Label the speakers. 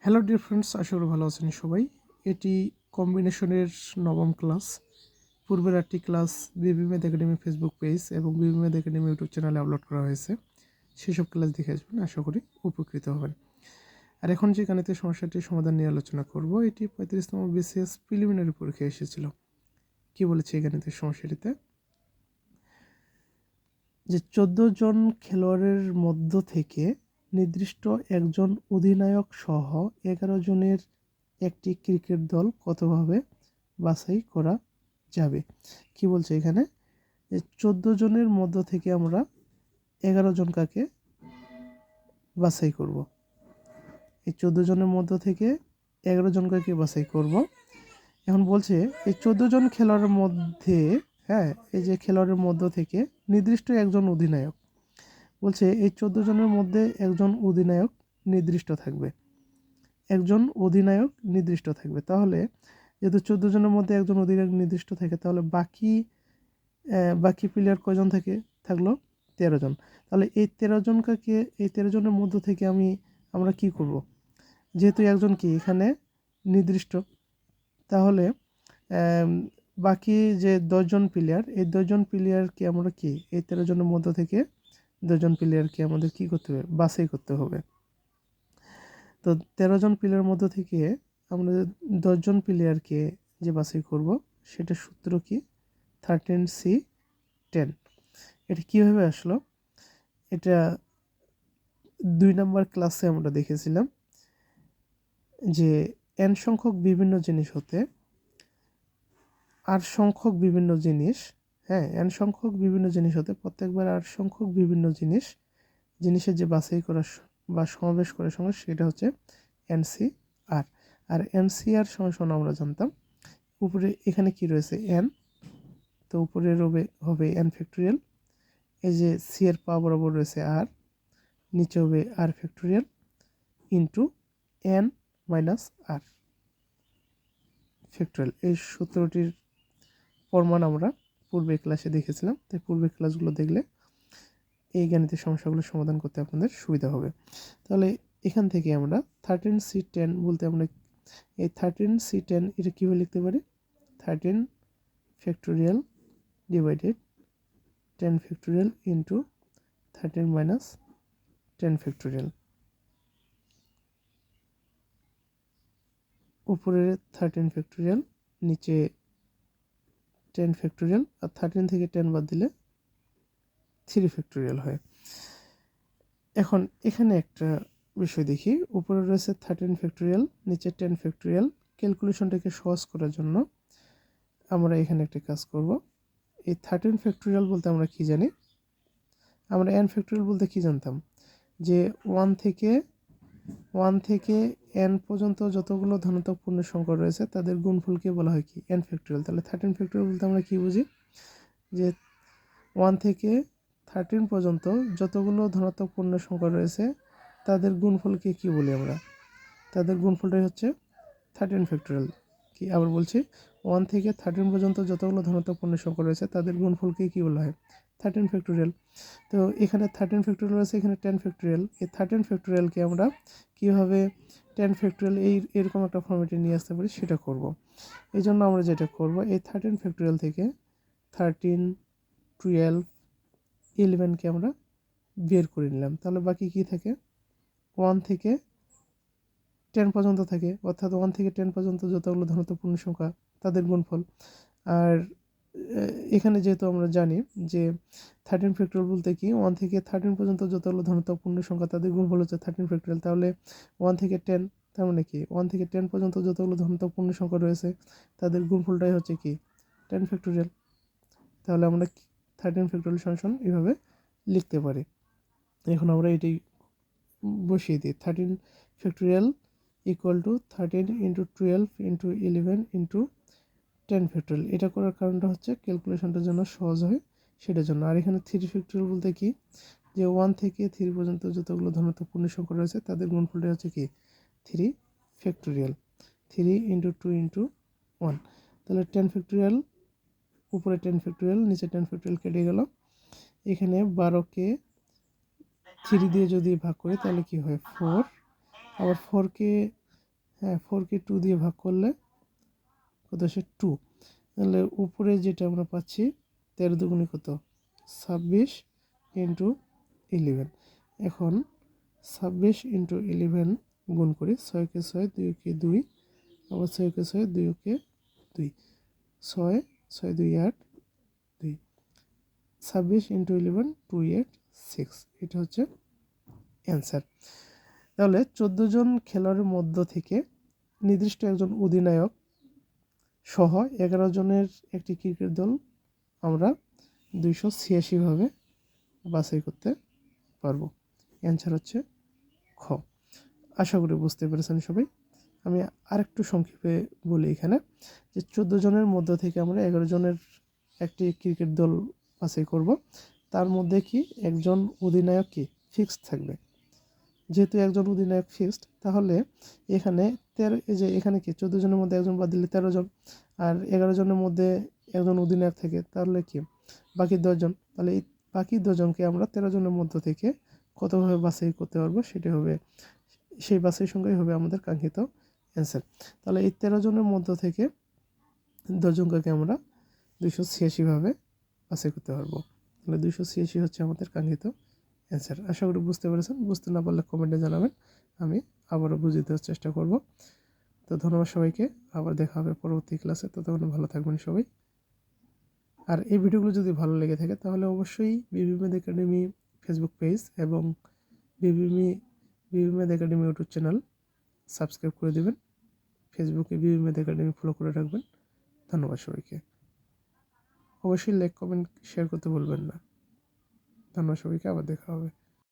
Speaker 1: Hello dear friends, আশা করি ভালো আছেন সবাই। এটি কম্বিনেশনের নবম ক্লাস। পূর্বের একটি ক্লাস বিবি ম্যাথ একাডেমি ফেসবুক পেজ এবং বিবি ম্যাথ একাডেমি ইউটিউব চ্যানেলে আপলোড করা হয়েছে। সেসব ক্লাস দেখে আসবেন, আশা করি উপকৃত হবেন। আর এখন যে গাণিতিক সমস্যাটির সমাধান নিয়ে আলোচনা করব, এটি 35তম বিসিএস প্রিলিমিনারি পরীক্ষায় এসেছিল। কি বলেছে এই গাণিতিক সমস্যাটিতে? যে 14 জন খেলোয়াড়ের মধ্য থেকে নির্দিষ্ট একজন অধিনায়ক সহ 11 জনের একটি ক্রিকেট দল কতভাবে বাছাই করা যাবে। কি বলছে এখানে? যে 14 জনের মধ্য থেকে আমরা 11 জনকে বাছাই করব। এই 14 জনের মধ্য থেকে 11 জনকে বাছাই করব। এখন বলছে এই 14 জন খেলোয়াড়ের মধ্যে, এই যে খেলোয়াড়ের মধ্য থেকে নির্দিষ্ট একজন অধিনায়ক, বলছে এই 14 জনের মধ্যে একজন অধিনায়ক নির্দিষ্ট থাকবে, একজন অধিনায়ক নির্দিষ্ট থাকবে। তাহলে যেহেতু 14 জনের মধ্যে একজন অধিনায়ক নির্দিষ্ট থাকে, তাহলে বাকি প্লেয়ার কয়জন থাকলো? 13 জন। তাহলে এই 13 জনের মধ্য থেকে আমরা কি করব? যেহেতু একজন কি এখানে নির্দিষ্ট, তাহলে বাকি যে 10 জন প্লেয়ার, এই 10 জন প্লেয়ারকে আমরা কি এই 13 জনের মধ্য থেকে 10 জন প্লেয়ারকে আমাদের কি করতে হবে? বাছাই করতে হবে। তো 13 জন প্লেয়ারের মধ্য থেকে আমরা 10 জন প্লেয়ারকে যে বাছাই করব, সেটা সূত্র কি? 13C10। এটা কীভাবে আসলো? এটা 2 নম্বর ক্লাসে আমরা দেখেছিলাম যে n সংখ্যক বিভিন্ন জিনিস হতে r সংখ্যক বিভিন্ন জিনিস, n সংখ্যক বিভিন্ন জিনিস হতে প্রত্যেকবার r সংখ্যক বিভিন্ন জিনিসের যে বাছাই করা বা সমাবেশ করার সংখ্যা, সেটা হচ্ছে NCR। আর NCR সমান আমরা জানতাম উপরে এখানে কি রয়েছে? n, তো উপরে হবে n ফ্যাক্টোরিয়াল, এই যে c এর পা বরাবর রয়েছে r, নিচে হবে r factorial into n minus r factorial. এই সূত্রটির প্রমাণ আমরা পূর্বের ক্লাসে দেখেছিলাম, তাই পূর্বের ক্লাসগুলো দেখলে এই গাণিতিক সমস্যাগুলো সমাধান করতে আপনাদের সুবিধা হবে। তাহলে এখান থেকে আমরা 13C10 বলতে আমরা এই 13C10 এটা কীভাবে লিখতে পারি? 13 factorial divided 10 factorial into 13 minus 10 factorial. উপরে 13 ফ্যাক্টোরিয়াল, নিচে 10 ফ্যাক্টোরিয়াল, আর 13 থেকে 10 বাদ দিলে 3 ফ্যাক্টোরিয়াল হয়। এখন এখানে একটা বিষয় দেখি, উপরে রয়েছে 13 ফ্যাক্টোরিয়াল, নিচে 10 ফ্যাক্টোরিয়াল। ক্যালকুলেশনটাকে সহজ করার জন্য আমরা এখানে একটা কাজ করব। এই 13 ফ্যাক্টোরিয়াল বলতে আমরা কি জানি? আমরা n ফ্যাক্টোরিয়াল বলতে কি জানতাম? যে 1 থেকে n পর্যন্ত যতগুলো ধনাত্মক পূর্ণ সংখ্যা রয়েছে তাদের গুণফলকে বলা হয় কি? n factorial. তাহলে 13 ফ্যাক্টোরিয়াল বলতে আমরা কি বুঝি? যে 1 থেকে 13 পর্যন্ত যতগুলো ধনাত্মক পূর্ণ সংখ্যা রয়েছে তাদের গুণফলকে কি বলি আমরা? তাদের গুণফলটাই হচ্ছে 13 ফ্যাক্টোরিয়াল। কি আবার বলছি, 1 থেকে 13 পর্যন্ত যতগুলো ধনাত্মক পূর্ণ সংখ্যা রয়েছে তাদের গুণফলকে কি বলা হয়? 13 ফ্যাক্টোরিয়াল। তো এখানে 13 ফ্যাক্টোরিয়াল রয়েছে, এখানে 10 ফ্যাক্টোরিয়াল। এই 13 ফ্যাক্টোরিয়ালকে আমরা কীভাবে 10 ফ্যাক্টোরিয়াল এরকম একটা ফর্মেটে নিয়ে আসতে পারি সেটা করব। এই জন্য আমরা যেটা করব, এই 13 ফ্যাক্টোরিয়াল থেকে 13, 12, 11কে আমরা বের করে নিলাম। তাহলে বাকি কি থাকে? 1 থেকে 10 পর্যন্ত থাকে, অর্থাৎ 1 থেকে 10 পর্যন্ত যতগুলো ধনাত্মক পূর্ণ সংখ্যা তাদের গুণফল। আর এখানে যেহেতু আমরা জানি যে 13 ফ্যাক্টোরিয়াল বলতে কি, 1 থেকে 13 পর্যন্ত যতগুলো ধনাত্মক পূর্ণ সংখ্যা তাদের গুণফল হচ্ছে 13 ফ্যাক্টোরিয়াল। তাহলে 1 থেকে 10, তার মানে কি 1 থেকে 10 পর্যন্ত যতগুলো ধনাত্মক পূর্ণ সংখ্যা রয়েছে তাদের গুণফলটাই হচ্ছে কি? 10 ফ্যাক্টোরিয়াল। তাহলে আমরা 13 ফ্যাক্টোরিয়াল সমান এভাবে লিখতে পারি। এখন আমরা এটাই বসিয়ে দিই, 13 factorial equal to 13 into 12 into 11 into 10 factorial. এটা করার কারণটা হচ্ছে ক্যালকুলেশনটার জন্য সহজ হয় সেটার জন্য। আর এখানে 3 ফ্যাক্টোরিয়াল বলতে কি, যে 1 থেকে 3 পর্যন্ত যতগুলো ধনাত্মক পূর্ণ সংখ্যা রয়েছে তাদের গুণফলটা হচ্ছে কি? 3 ফ্যাক্টোরিয়াল। 3 into 2 into 1। তাহলে 10 ফ্যাক্টোরিয়াল, উপরে 10 ফ্যাক্টোরিয়াল, নিচে 10 ফ্যাক্টোরিয়াল কেটে গেল। এখানে 12কে 3 দিয়ে যদি ভাগ করি তাহলে কি হয়? 4। আবার 4কে হ্যাঁ 4কে 2 দিয়ে ভাগ করলে কত আসে 2। তাহলে উপরে যেটা আমরা পাচ্ছি 13 দুগুণে কত 26 ইন্টু 11। এখন 26 ইন্টু 11 গুণ করি, 6কে 6 2কে 2, আবার 6কে 6 2কে 2, 6 6 2 8 2, 26 ইন্টু 11 286, এটা হচ্ছে অ্যান্সার। তাহলে 14 জন খেলোয়াড়ের মধ্য থেকে নির্দিষ্ট একজন অধিনায়ক সহ 11 জনের একটি ক্রিকেট দল আমরা 286 ভাবে বাছাই করতে পারবো। অ্যান্সার হচ্ছে খ। আশা করি বুঝতে পেরেছেন সবাই। আমি আরেকটু সংক্ষেপে বলি এখানে যে 14 জনের মধ্য থেকে আমরা 11 জনের একটি ক্রিকেট দল বাছাই করব। তার মধ্যে কি একজন অধিনায়ক কি ফিক্সড থাকবে। যেহেতু একজন অধিনায়ক ফিক্সড, তাহলে এখানে এই যে এখানে কি 14 জনের মধ্যে একজন বাদ দিলে 13 জন, আর 11 জনের মধ্যে একজন অধিনায়ক থাকে, তাহলে কি বাকি 10 জন। তাহলে এই বাকি 10 জনকে আমরা 13 জনের মধ্য থেকে কতভাবে বাছাই করতে পারবো, সেটা হবে সেই বাছাই সংখ্যাই হবে আমাদের কাঙ্ক্ষিত অ্যান্সার। তাহলে এই 13 জনের মধ্য থেকে 10 জনকে আমরা 286 ভাবে বাছাই করতে পারবো। তাহলে 286 হচ্ছে আমাদের কাঙ্ক্ষিত অ্যান্সার। আশা করি বুঝতে পেরেছেন। বুঝতে না পারলে কমেন্টে জানাবেন, আমি আবারও বুঝিয়ে দেওয়ার চেষ্টা করব। তো ধন্যবাদ সবাইকে, আবার দেখা হবে পরবর্তী ক্লাসে। ততক্ষণ ভালো থাকবেন সবাই। আর এই ভিডিওগুলো যদি ভালো লেগে থাকে তাহলে অবশ্যই বিবি ম্যাথ একাডেমি ফেসবুক পেজ এবং বিবি math academy YouTube channel subscribe করে দেবেন। ফেসবুকে বিবি ম্যাথ একাডেমি ফলো করে রাখবেন। ধন্যবাদ সবাইকে। অবশ্যই লাইক কমেন্ট শেয়ার করতে ভুলবেন না। ধন্যবাদ সবাইকে, আবার দেখা হবে।